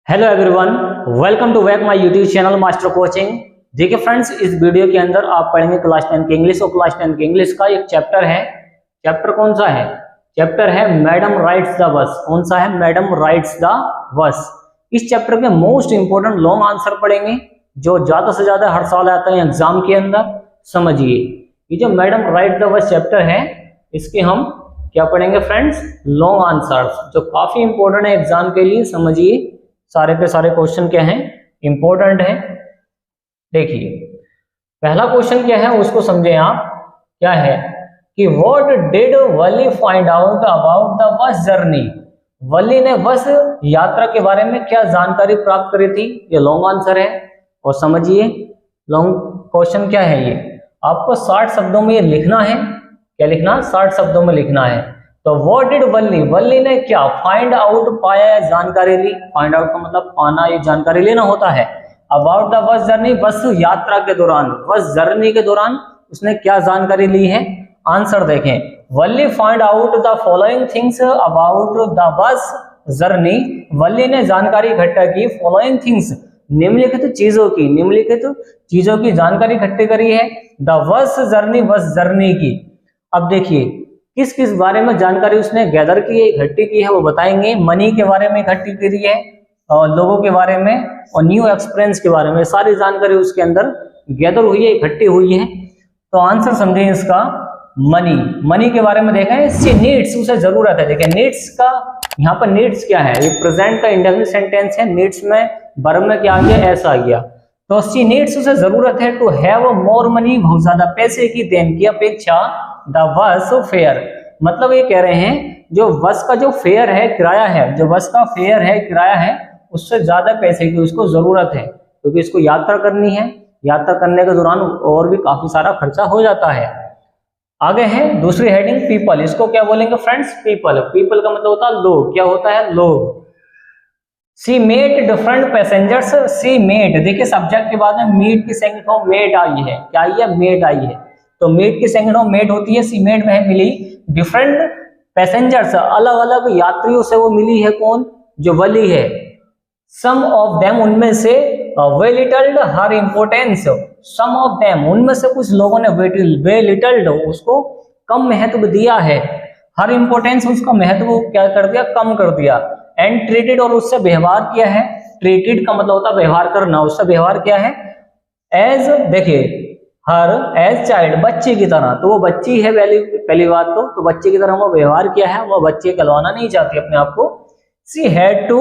Hello everyone, welcome to back my YouTube channel master coaching. देखिए friends, इस video के अंदर आप पढ़ेंगे क्लास 10 की इंग्लिश और क्लास 10 की इंग्लिश का एक चैप्टर है। चैप्टर कौन सा है? चैप्टर है मैडम राइट्स द बस। कौन सा है? Madam rights the bus. इस चैप्टर के मोस्ट इंपोर्टेंट लॉन्ग आंसर पढ़ेंगे जो ज्यादा से ज्यादा हर साल आता है एग्जाम के अंदर। समझिए, ये जो madam right the bus chapter है, इसके हम क्या पढ़ेंगे फ्रेंड्स? लॉन्ग आंसर्स, जो काफी इंपॉर्टेंट है एग्जाम के लिए। समझिए, सारे के सारे क्वेश्चन क्या हैं? इंपॉर्टेंट है। देखिए, पहला क्वेश्चन क्या है उसको समझें आप। क्या है कि what did Wali find out about the bus journey? Wali ने बस यात्रा के बारे में क्या जानकारी प्राप्त करी थी? ये लॉन्ग आंसर है। और समझिए, लॉन्ग क्वेश्चन क्या है ये, आपको 60 शब्दों में ये लिखना है। क्या लिखना? 60 शब्दों में लिखना है। तो व्हाट डिड वली, वली ने क्या फाइंड आउट, पाया, जानकारी ली। फाइंड आउट का मतलब पाना, ये जानकारी लेना होता है। अबाउट द बस जर्नी, बस यात्रा के दौरान, बस जर्नी के दौरान उसने क्या जानकारी ली है? आंसर देखें। Wali find out the following things about the bus journey. Wali ने जानकारी इकट्ठा की फॉलोइंग थिंग्स, निम्नलिखित चीजों की, निम्नलिखित चीजों की जानकारी इकट्ठी करी है the bus journey, bus journey की। अब देखिए, किस किस बारे में जानकारी उसने गैदर की है, इकट्ठी की है, वो बताएंगे। मनी के बारे में इकट्ठी करी है, और लोगों के बारे में, और न्यू एक्सपीरियंस के बारे में, सारी जानकारी उसके अंदर गैदर हुई है, इकट्ठी हुई है। तो आंसर समझें इसका मनी। मनी के बारे में देखा है, इससे नीड्स, उसे जरूरत है। देखिए नीड्स का, यहाँ पर नीड्स क्या है? ये प्रेजेंट का इंडेफिनिट सेंटेंस है। नीड्स में वर्ब में क्या आ गया? ऐसा आ गया। तो सी नीड्स, उसे जरूरत है टू हैव मोर मनी, बहुत ज्यादा पैसे की, देन की अपेक्षा द बस फेयर। मतलब ये कह रहे हैं जो बस का जो फेयर है, किराया है, जो बस का फेयर है, किराया है, उससे ज्यादा पैसे की उसको जरूरत है, क्योंकि इसको यात्रा करनी है। यात्रा करने के दौरान और भी काफी सारा खर्चा हो जाता है। आगे है दूसरी हेडिंग पीपल। इसको क्या बोलेंगे फ्रेंड्स? पीपल। पीपल का मतलब होता है लोग। क्या होता है? लोग। She met different passengers. She met, देखिए सब्जेक्ट के बाद में मीट की सेकंड फॉर्म मेट आई है। क्या आई है? मेट आई है। तो मेट की सेकंड फॉर्म मेट होती है। सी मेट में मिली डिफरेंट पैसेंजर्स, अलग अलग यात्रियों से वो मिली है। कौन? जो वली है। सम ऑफ देम, उनमें से, वे लिटल्ड हर इंपोर्टेंस। सम ऑफ देम, उनमें से कुछ लोगों ने वे लिटल्ड, उसको कम महत्व दिया है। हर इंपोर्टेंस, उसका महत्व क्या कर दिया? कम कर दिया। एंड ट्रीटेड, और उससे व्यवहार किया है। ट्रीटेड का मतलब होता है व्यवहार करना। उससे व्यवहार किया है एज, देखिए हर एज चाइल्ड, बच्चे की तरह। तो वो बच्ची है, पहली बात तो बच्चे की तरह वो व्यवहार किया है। वो बच्चे कहलवाना नहीं चाहती अपने आप को। सी हैड टू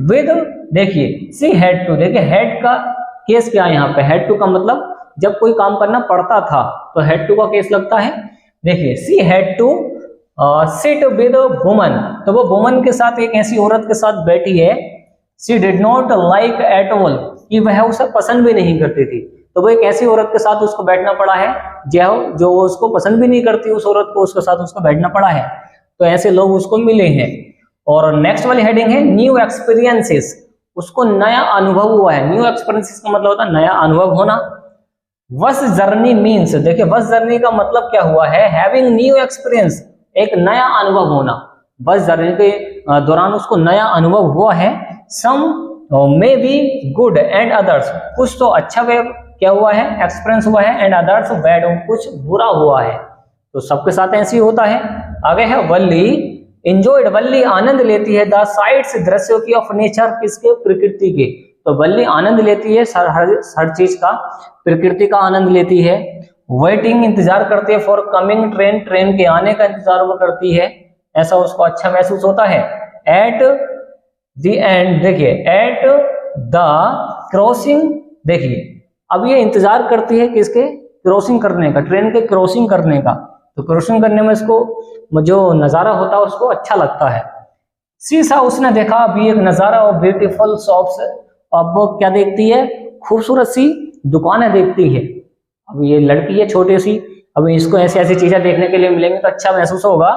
विद, देखिए सी हैड टू, देखिए हैड का केस क्या है यहाँ पे? हैड टू का मतलब जब कोई काम करना पड़ता था तो हैड टू का केस लगता है। देखिए she had to sit with woman, तो वो वुमन के साथ, एक ऐसी औरत के साथ बैठी है। She did not like at all, कि वह उसे पसंद भी नहीं करती थी। तो वो एक ऐसी औरत के साथ उसको बैठना पड़ा है जो उसको पसंद भी नहीं करती, उस औरत को, उसके साथ उसको बैठना पड़ा है। तो ऐसे लोग उसको मिले हैं। और नेक्स्ट वाली हेडिंग है न्यू एक्सपीरियंसेस। उसको नया अनुभव हुआ है। न्यू एक्सपीरियंसेस का मतलब होता है नया अनुभव होना। बस जर्नी मीन्स, देखिए बस जर्नी का मतलब क्या हुआ है? हैविंग न्यू एक्सपीरियंस, एक नया अनुभव होना। बस जर्नी के दौरान उसको नया अनुभव हुआ है। Some may be good and others, कुछ तो अच्छा क्या हुआ है? एक्सपीरियंस हुआ है। एंड अदर्स बैड, कुछ बुरा हुआ है। तो सबके साथ ऐसे ही होता है। आगे है वल्ली एंजॉयड, वल्ली आनंद लेती है द साइट्स, दृश्यों की, ऑफ नेचर, किसके? प्रकृति के। तो वल्ली आनंद लेती है हर चीज का, प्रकृति का आनंद लेती है। वेटिंग, इंतजार करती है, फॉर कमिंग ट्रेन, ट्रेन के आने का इंतजार वो करती है। ऐसा उसको अच्छा महसूस होता है। एट द एंड, देखिए एट द क्रॉसिंग, देखिए अब ये इंतजार करती है किसके? क्रॉसिंग करने का, ट्रेन के क्रॉसिंग करने का। तो क्रॉसिंग करने में इसको जो नजारा होता है उसको अच्छा लगता है। शीशा, उसने देखा अभी एक नजारा और ब्यूटीफुल शॉप्स। अब वो क्या देखती है? खूबसूरत सी दुकानें देखती है। अब ये लड़की है छोटी सी, अब इसको ऐसी ऐसी चीजें देखने के लिए मिलेंगी तो अच्छा महसूस होगा।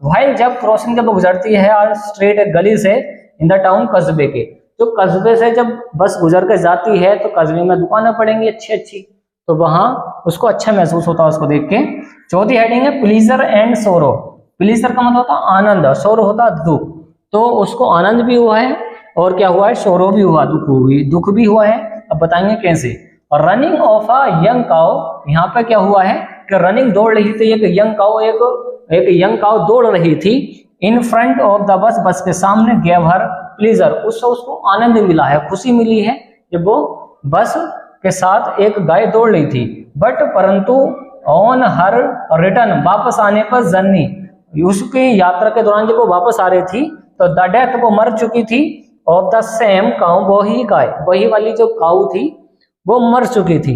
भाई जब क्रॉसिंग जब गुजरती है और स्ट्रेट एक गली से, इन द टाउन, कस्बे के, तो कस्बे से जब बस गुजर कर जाती है तो कस्बे में दुकानें पड़ेंगी अच्छी अच्छी, तो वहां उसको अच्छा महसूस होता है उसको देख के। चौथी हेडिंग है प्लीजर एंड सोरो। प्लीजर का मतलब होता है आनंद, सोरो होता है दुख। तो उसको आनंद भी हुआ है और क्या हुआ है, शोरो भी हुआ, दुख भी हुआ है। अब बताएंगे कैसे। Running of a young cow, यहाँ पे क्या हुआ है कि रनिंग दौड़ रही थी एक यंग काउ, एक यंग काउ दौड़ रही थी in front of the bus, बस के सामने, गेव हर प्लीजर, उसको आनंद मिला है, खुशी मिली है जब वो बस के साथ एक गाय दौड़ रही थी। बट परंतु ऑन हर रिटर्न, वापस आने पर जर्नी, उसकी यात्रा के दौरान जब वो वापस आ रही थी तो द डेथ, वो मर चुकी थी, ऑफ द सेम काउ, वही गाय, वही वाली जो काऊ थी वो मर चुकी थी।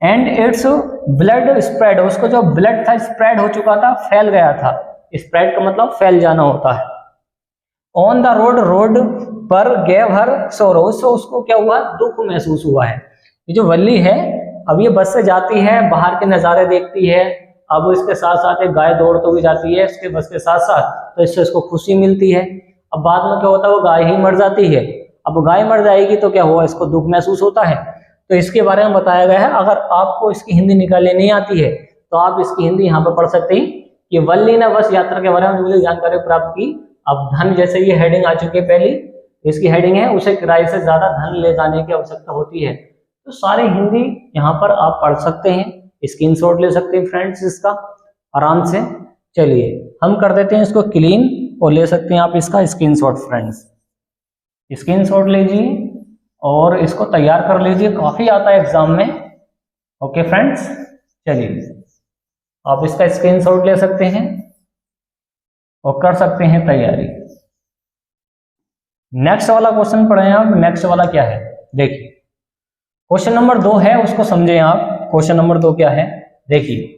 एंड इट्स ब्लड स्प्रेड, उसको जो ब्लड था स्प्रेड हो चुका था, फैल गया था। स्प्रेड का मतलब फैल जाना होता है। ऑन द रोड, रोड पर, गेव हर सोरो, उसको क्या हुआ, दुख महसूस हुआ है। ये जो वल्ली है, अब ये बस से जाती है, बाहर के नज़ारे देखती है, अब इसके साथ साथ एक गाय दौड़ती हुई जाती है इसके बस के साथ साथ, तो इससे इसको खुशी मिलती है। अब बाद में क्या होता है, वो गाय ही मर जाती है। अब गाय मर जाएगी तो क्या हुआ, इसको दुख महसूस होता है। तो इसके बारे में बताया गया है। अगर आपको इसकी हिंदी निकालनी नहीं आती है तो आप इसकी हिंदी यहाँ पे पढ़ सकते हैं कि वल्ली ने बस यात्रा के बारे में मुझे जानकारी प्राप्त की। अब धन, जैसे ये हेडिंग आ चुकी है पहली, इसकी हेडिंग है, उसे किराए से ज्यादा धन ले जाने की आवश्यकता होती है। तो सारे हिंदी यहाँ पर आप पढ़ सकते हैं, स्क्रीनशॉट ले सकते हैं फ्रेंड्स इसका आराम से। चलिए हम कर देते हैं इसको क्लीन, और ले सकते हैं आप इसका स्क्रीनशॉट फ्रेंड्स। स्क्रीनशॉट लीजिए और इसको तैयार कर लीजिए, काफी आता है एग्जाम में। ओके फ्रेंड्स, चलिए आप इसका स्क्रीनशॉट ले सकते हैं और कर सकते हैं तैयारी। नेक्स्ट वाला क्वेश्चन पढ़ें आप। नेक्स्ट वाला क्या है, देखिए क्वेश्चन नंबर 2 है, उसको समझें आप। क्वेश्चन नंबर 2 क्या है, देखिए।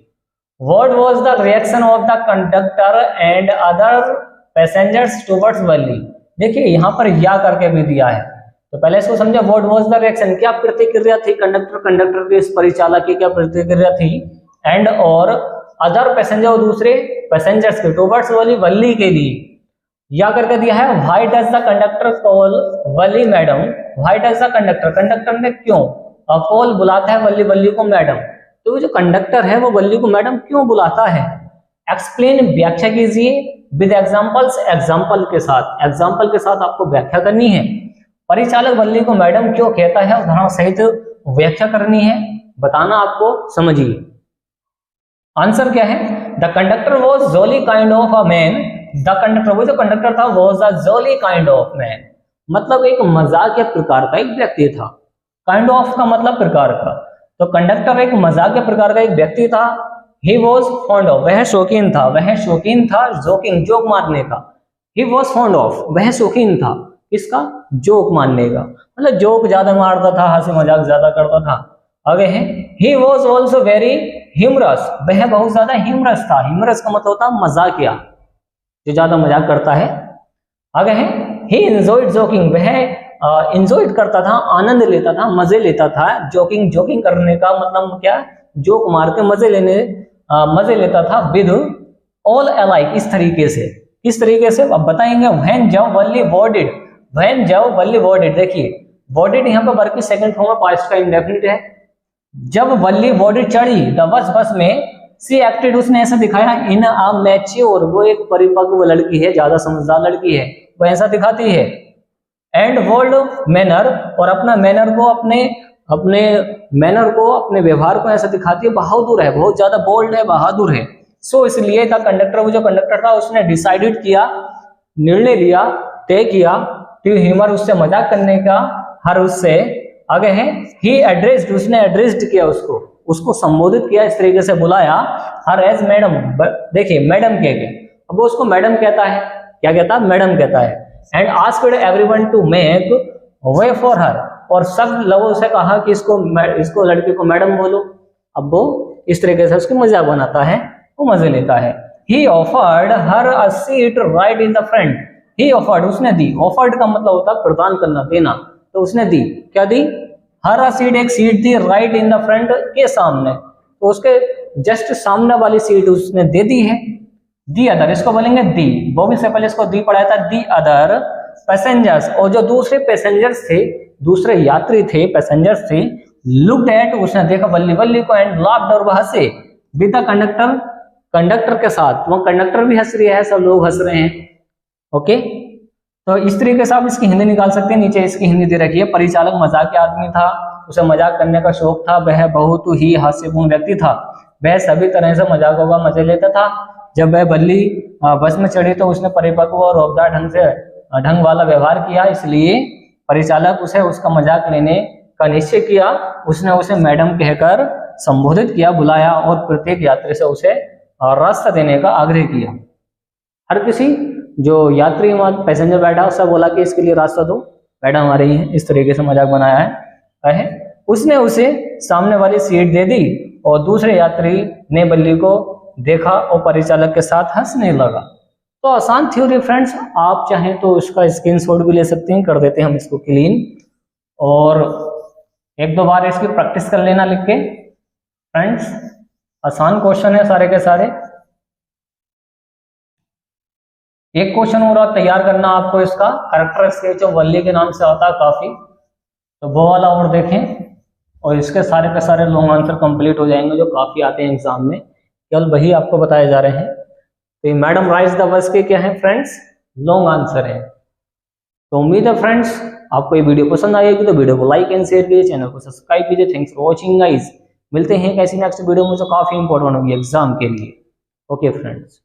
What was the reaction of the conductor and other passengers towards valley. देखिए यहाँ पर या करके भी दिया है, तो पहले इसको समझे। व्हाट वाज द रिएक्शन, क्या प्रतिक्रिया थी कंडक्टर के, इस परिचालक की क्या प्रतिक्रिया थी। एंड और अदर पैसेंजर, दूसरे पैसेंजर्स के, टुवर्ड्स वैली, वल्ली के लिए। या करके दिया है why does the conductor call Valli madam. Why does the conductor, conductor ने क्यों कॉल, बुलाता है वल्ली, वल्ली को मैडम। तो जो कंडक्टर है वो वल्ली को मैडम क्यों बुलाता है। एक्सप्लेन, व्याख्या कीजिए, विद एग्जांपल्स, एग्जांपल के साथ, एग्जांपल के साथ आपको व्याख्या करनी है। परिचालक वल्ली को मैडम क्यों कहता है, उदाहरण सहित व्याख्या करनी है, बताना आपको, समझिए। आंसर क्या है, the conductor was jolly kind of a man. The conductor, वो जो कंडक्टर था, was a jolly kind of man, मतलब एक मजाकिया प्रकार का एक व्यक्ति था। काइंड ऑफ का मतलब प्रकार का, तो कंडक्टर एक मजाकिया प्रकार का एक व्यक्ति था। ही वॉज फॉन्ड ऑफ, वह शौकीन था, वह शौकीन था जोकिंग, जोक मारने का। ही वॉज फॉन्ड ऑफ, वह शौकीन था किसका, जोक मारने का, मतलब जोक ज्यादा मारता था, हंसी मजाक ज्यादा करता था। आगे है, he was also very humorous, वह बहुत ज्यादा ह्यूमरस था। ह्यूमरस का मतलब होता है मजाकिया, जो ज्यादा मजाक करता है। आगे है, ही एंजॉयड जोकिंग, वह एंजॉय करता था, आनंद लेता था, मजे लेता था। जोकिंग, जोकिंग करने का मतलब क्या, जोक मार के मजे लेता था। विद ऑल अलाइक, इस तरीके से, किस तरीके से अब बताएंगे। व्हेन जब वल्ली बोर्डेड, व्हेन जब वल्ली बोर्डेड, देखिए बोर्डेड यहाँ पर वर्ब की सेकंड फॉर्म में पास्ट का इंडेफिनिट है। जब वल्ली बोर्डेड चढ़ी द बस, बस में, सी एक्टेड, उसने ऐसा दिखाया, इन अ मैच्योर, वो एक परिपक्व लड़की है, ज्यादा समझदार लड़की है, वो ऐसा दिखाती है। एंड बोल्ड मैनर, और अपना मैनर को, अपने मैनर को, अपने व्यवहार को ऐसा दिखाती है, बहादुर है, बहुत ज्यादा बोल्ड है, बहादुर है। सो इसलिए द कंडक्टर, वो जो कंडक्टर था, उसने डिसाइडेड किया, निर्णय लिया, तय किया, टू ह्यूमर, उससे मजाक करने का, हर उससे। आगे है, ही एड्रेस्ड, उसने एड्रेस्ड किया, उसको संबोधित किया, इस तरीके से बुलाया, हर एज मैडम, देखिए मैडम कह के, अब वो उसको मैडम कहता है, क्या कहता है, मैडम कहता है। And asked everyone to make way for her, और सब लोगों से कहा कि इसको लड़की को मैडम बोलो। अब वो इस तरीके से उसकी मजाक बनाता है, वो मजे लेता है। ही offered her a seat right in the front, he offered, उसने दी, ऑफर्ड का मतलब होता है प्रदान करना, देना, तो उसने दी, क्या दी, हर अ सीट, एक seat the, right in the front, के सामने, तो उसके जस्ट सामने वाली सीट उसने दे दी है। दी अदर, इसको बोलेंगे दी, वो भी से पहले इसको दी पढ़ाया था। दी अदर पैसेंजर्स, और जो दूसरे पैसेंजर्स थे, दूसरे यात्री थे, पैसेंजर्स थे, लुक्ड एट, उसने देखा वल्ली, वल्ली को, एंड लाफ्ड, और वह हंसे, विद द कंडक्टर, कंडक्टर के साथ, वो कंडक्टर भी हंस रही है, सब लोग हंस रहे हैं। ओके, तो इस तरीके से आप इसकी हिंदी निकाल सकते हैं। नीचे इसकी हिंदी दे रखी है, परिचालक मजाकिया आदमी था, उसे मजाक करने का शौक था, वह बहुत ही हास्यपूर्ण व्यक्ति था, वह सभी तरह से मजाकों का मजे लेता था। जब वह बल्ली बस में चढ़ी तो उसने परिपक्व और रौबदार ढंग वाला व्यवहार किया, इसलिए परिचालक उसे उसका मजाक लेने का निश्चय किया। उसने उसे मैडम कहकर संबोधित किया, बुलाया और प्रत्येक यात्री से उसे रास्ता देने का आग्रह किया। हर किसी जो यात्री पैसेंजर बैठा उससे बोला कि इसके लिए रास्ता दो, मैडम आ रही है। इस तरीके से मजाक बनाया है। उसने उसे सामने वाली सीट दे दी और दूसरे यात्री ने बल्ली को देखा और परिचालक के साथ हंसने लगा। तो आसान थ्योरी फ्रेंड्स, आप चाहें तो इसका स्क्रीनशॉट भी ले सकते हैं, कर देते हैं हम इसको क्लीन, और एक दो बार इसकी प्रैक्टिस कर लेना लिख के। फ्रेंड्स आसान क्वेश्चन है सारे के सारे। एक क्वेश्चन और तैयार करना आपको, इसका कैरेक्टर स्केच ऑफ वल्ली के नाम से आता है काफी, तो वो वाला और देखें, और इसके सारे के सारे लॉन्ग आंसर कंप्लीट हो जाएंगे जो काफी आते हैं एग्जाम में, केवल वही आपको बताए जा रहे हैं। तो मैडम राइज द बस के क्या है फ्रेंड्स, लॉन्ग आंसर है। तो उम्मीद है फ्रेंड्स आपको ये वीडियो पसंद आएगी, तो वीडियो को लाइक एंड शेयर कीजिए, चैनल को सब्सक्राइब कीजिए। Thanks for watching guys. मिलते हैं कैसी नेक्स्ट वीडियो में जो काफी इंपॉर्टेंट होगी एग्जाम के लिए। Okay friends.